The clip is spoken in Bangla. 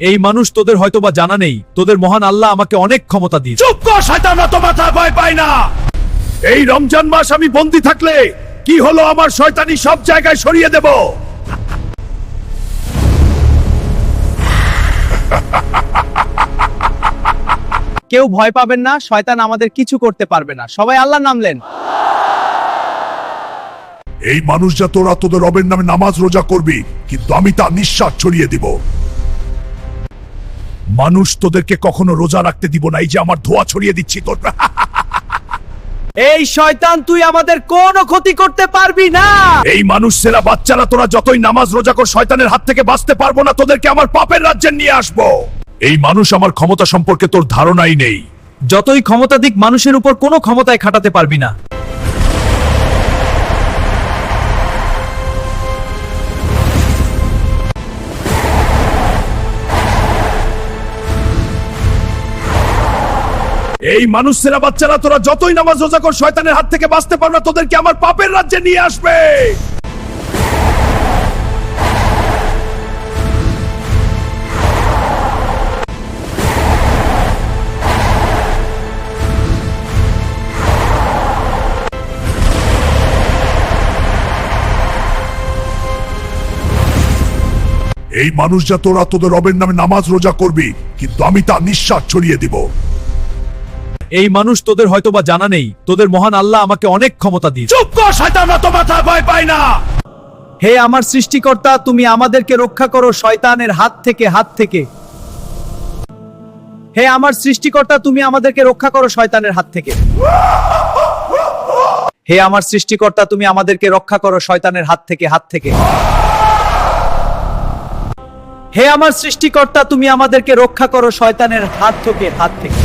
এই মানুষ তোদের হয়তোবা জানা নেই, তোদের মহান আল্লাহ আমাকে অনেক ক্ষমতা দিয়েছে। চুপ কর শয়তান, তো মাথা ভয় পায় না। এই রমজান মাস আমি বন্দী থাকলে কি হলো, আমার শয়তানি সব জায়গায় সরিয়ে দেব। কেউ ভয় পাবেন না, শয়তান আমাদের কিছু করতে পারবে না। সবাই আল্লাহর নাম নেন। এই মানুষ যা তোরা তোদের রবের নামে নামাজ রোজা করবি, কিন্তু আমি তা নিঃশ্বাস ছড়িয়ে দিব। মানুষ তোদেরকে কখনো রোজা রাখতে দিব না, এই যে আমার ধোয়া ছড়িয়ে দিচ্ছি তোর। এই শয়তান, তুই আমাদের কোনো ক্ষতি করতে পারবি না। এই মানুষ ছেলা বাচ্চারা, তোরা যতই নামাজ রোজা কর, শয়তানের হাত থেকে বাঁচতে পারবো না। তোদেরকে আমার পাপের রাজ্যে নিয়ে আসবো। এই মানুষ আমার ক্ষমতা সম্পর্কে তোর ধারণাই নেই। যতই ক্ষমতা দিক, মানুষের উপর কোনো ক্ষমতায় খাটাতে পারবি না। এই মানুষ ছেলা বাচ্চারা, তোরা যতই নামাজ রোজা কর, শয়তানের হাত থেকে বাঁচতে পারবে না। তোদেরকে আমার পাপের রাজ্যে নিয়ে আসবে। এই মানুষ যা তোরা তোদের রবের নামে নামাজ রোজা করবি, কিন্তু আমি তা নিঃশ্বাস ছড়িয়ে দিব। এই মানুষ তোদের হয়তোবা জানা নেই, তোদের মহান আল্লাহ আমাকে অনেক ক্ষমতা দিয়েছে। চুপ কর শয়তান, তো মাথা ভয় পায় না। হে আমার সৃষ্টিকর্তা, তুমি আমাদেরকে রক্ষা করো শয়তানের হাত থেকে। হে আমার সৃষ্টিকর্তা, তুমি আমাদেরকে রক্ষা করো শয়তানের হাত থেকে। হে আমার সৃষ্টিকর্তা, তুমি আমাদেরকে রক্ষা করো শয়তানের হাত থেকে। হে আমার সৃষ্টিকর্তা, তুমি আমাদেরকে রক্ষা করো শয়তানের হাত থেকে।